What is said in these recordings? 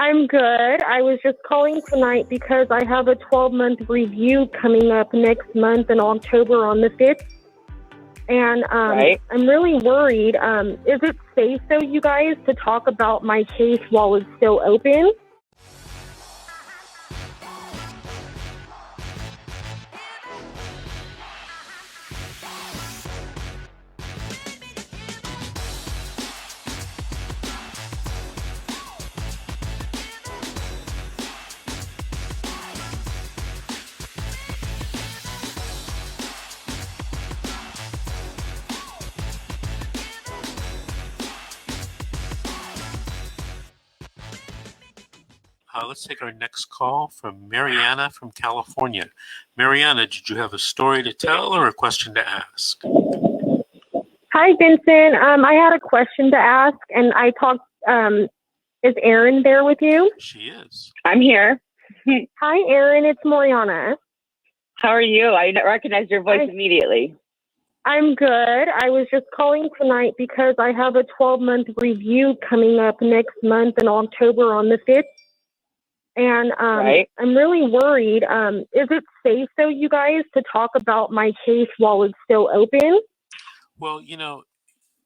I'm good. I was just calling tonight because I have a 12-month review coming up next month in October on the 5th. And I'm really worried. Is it safe, though, you guys, to talk about my case while it's still open? Let's take our next call from Mariana from California. Mariana, did you have a story to tell or a question to ask? Hi, Vincent. I had a question to ask, and I talked. Is Erin there with you? She is. I'm here. Hi, Erin. It's Mariana. How are you? I recognize your voice immediately. I'm good. I was just calling tonight because I have a 12-month review coming up next month in October on the 5th. And I'm really worried. Is it safe, though, you guys, to talk about my case while it's still open? Well,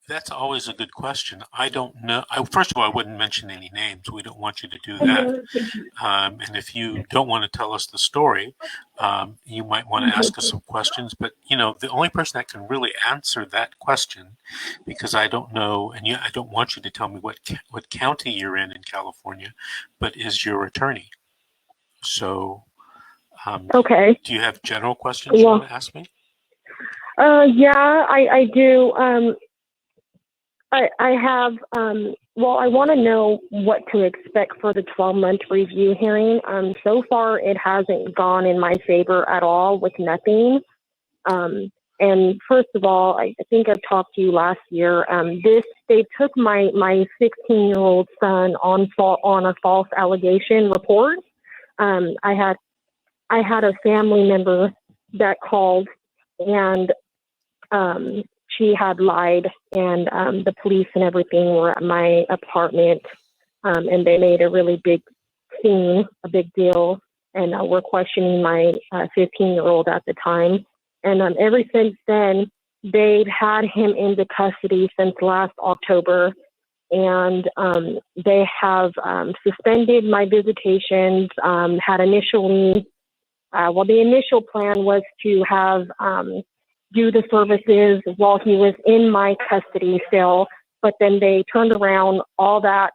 that's always a good question. I don't know. First of all, I wouldn't mention any names. We don't want you to do that. And if you don't want to tell us the story, you might want to ask us some questions. But, the only person that can really answer that question, because I don't know, and I don't want you to tell me what county you're in California, but is your attorney. So, do you have general questions you want to ask me? Yeah, I do. I have, I want to know what to expect for the 12-month review hearing. So far, it hasn't gone in my favor at all with nothing. And first of all, I think I've talked to you last year. They took my 16-year-old son on a false allegation report. I had a family member that called, and she had lied, and the police and everything were at my apartment, and they made a really big scene, a big deal, and were questioning my 15-year-old at the time. And ever since then, they've had him into custody since last October, and they have suspended my visitations. The initial plan was to have do the services while he was in my custody still, but then they turned around all that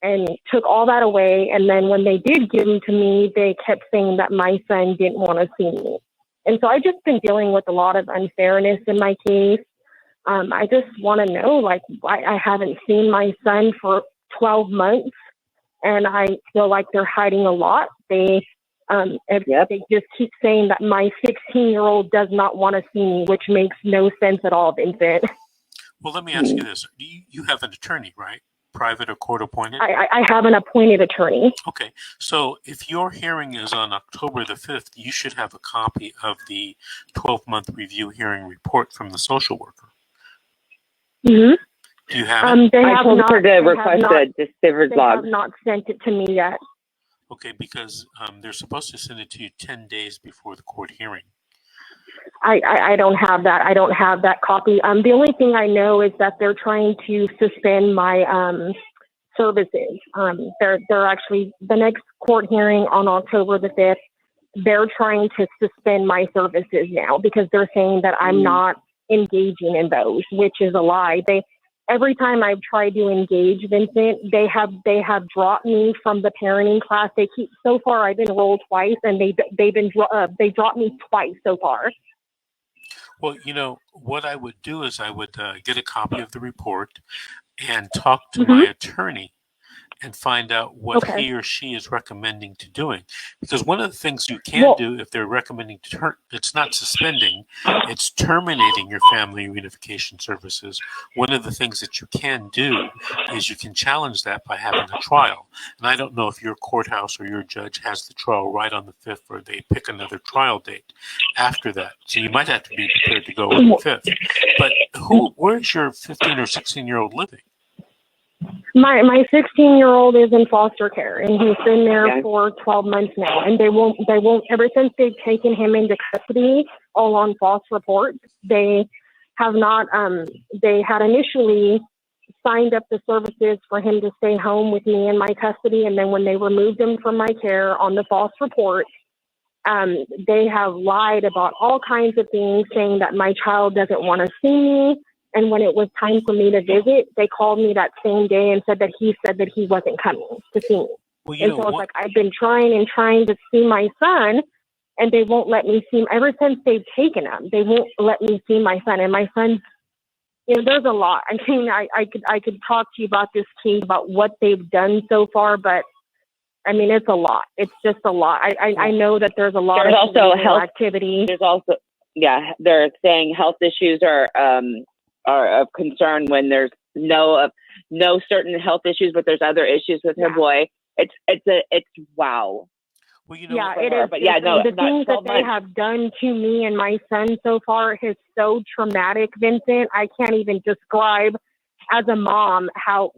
and took all that away. And then when they did give him to me, they kept saying that my son didn't want to see me. And so I've just been dealing with a lot of unfairness in my case. I just want to know, I haven't seen my son for 12 months, and I feel like they're hiding a lot. They just keep saying that my 16-year-old does not want to see me, which makes no sense at all, Vincent. Well, let me ask you this. You have an attorney, right? Private or court appointed? I have an appointed attorney. Okay. So if your hearing is on October the 5th, you should have a copy of the 12-month review hearing report from the social worker. Mm-hmm. Do you have it? I told her to request a disfavored log. They have not sent it to me yet. Okay, because they're supposed to send it to you 10 days before the court hearing. I don't have that. I don't have that copy. The only thing I know is that they're trying to suspend my services. They're actually, the next court hearing on October the 5th, they're trying to suspend my services now because they're saying that I'm not engaging in those, which is a lie. Every time I've tried to engage, Vincent, they have dropped me from the parenting class. So far I've enrolled twice, and they dropped me twice so far. Well, what I would do is I would get a copy of the report and talk to my attorney and find out what he or she is recommending to doing. Because one of the things you can do if they're recommending, it's not suspending, it's terminating your family reunification services. One of the things that you can do is you can challenge that by having a trial. And I don't know if your courthouse or your judge has the trial right on the 5th, or they pick another trial date after that. So you might have to be prepared to go on the 5th. But where's your 15 or 16-year-old living? My 16-year-old is in foster care, and he's been there for 12 months now. And they won't. Ever since they've taken him into custody, all on false reports. They have not. They had initially signed up the services for him to stay home with me in my custody, and then when they removed him from my care on the false report, they have lied about all kinds of things, saying that my child doesn't want to see me. And when it was time for me to visit, they called me that same day and said that he wasn't coming to see me. Well, and so it's like, I've been trying to see my son, and they won't let me see him. Ever since they've taken him, they won't let me see my son. And my son, there's a lot. I mean, I could talk to you about this case, about what they've done so far, but I mean, it's a lot. It's just a lot. I know that there's a lot of also health activity. There's also, they're saying health issues are of concern when there's no certain health issues, but there's other issues with her boy. It's wow. Well, it is. But the things that they have done to me and my son so far is so traumatic, Vincent. I can't even describe as a mom how,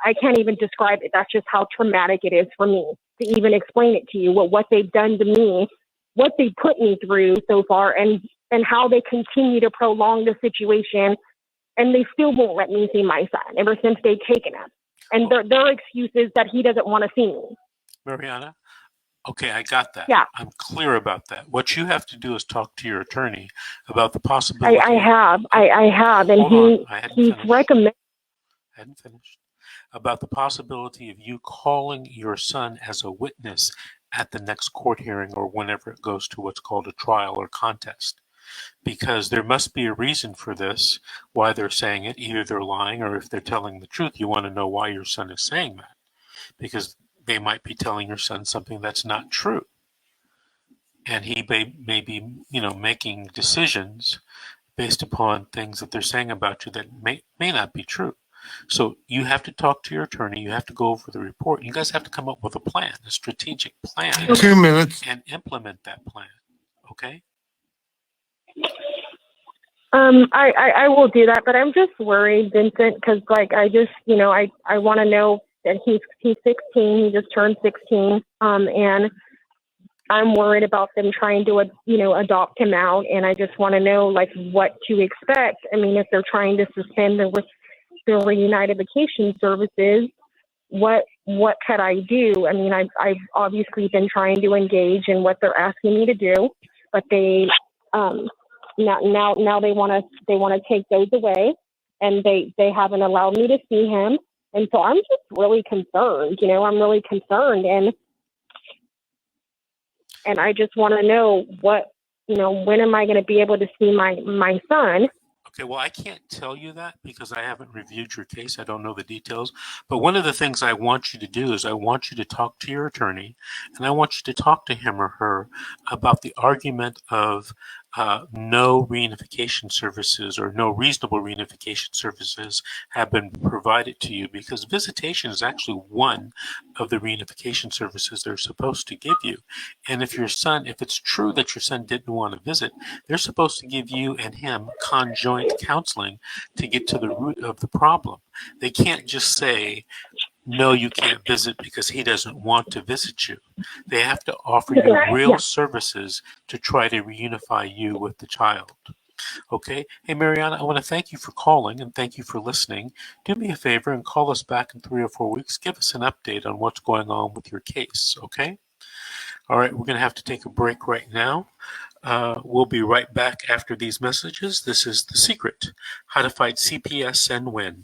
I can't even describe it. That's just how traumatic it is for me to even explain it to you, what they've done to me, what they put me through so far, and how they continue to prolong the situation. And they still won't let me see my son ever since they've taken him. And their excuse is that he doesn't want to see me. Mariana? Okay, I got that. Yeah. I'm clear about that. What you have to do is talk to your attorney about the possibility. I have. And he's recommended. I hadn't finished. About the possibility of you calling your son as a witness at the next court hearing, or whenever it goes to what's called a trial or contest. Because there must be a reason for this, why they're saying it. Either they're lying, or if they're telling the truth, you want to know why your son is saying that. Because they might be telling your son something that's not true. And he may be, making decisions based upon things that they're saying about you that may not be true. So you have to talk to your attorney. You have to go over the report. You guys have to come up with a plan, a strategic plan. 2 minutes. And implement that plan. Okay? I will do that, but I'm just worried, Vincent, because I want to know that he's 16. He just turned 16, and I'm worried about them trying to adopt him out, and I just want to know what to expect. I mean, if they're trying to suspend the reunification services, what could I do? I mean, I've obviously been trying to engage in what they're asking me to do, but they now they want to take those away, and they haven't allowed me to see him. And so I'm just really concerned, I'm really concerned. And I just want to know when am I going to be able to see my son? Okay, well, I can't tell you that because I haven't reviewed your case. I don't know the details. But one of the things I want you to do is I want you to talk to your attorney, and I want you to talk to him or her about the argument of no reunification services or no reasonable reunification services have been provided to you, because visitation is actually one of the reunification services they're supposed to give you. And if it's true that your son didn't want to visit, they're supposed to give you and him conjoint counseling to get to the root of the problem. They can't just say, no, you can't visit because he doesn't want to visit you. They have to offer you real services to try to reunify you with the child. Okay? Hey, Mariana, I want to thank you for calling and thank you for listening. Do me a favor and call us back in 3 or 4 weeks. Give us an update on what's going on with your case, okay? All right, we're going to have to take a break right now. We'll be right back after these messages. This is The Secret, How to Fight CPS and Win.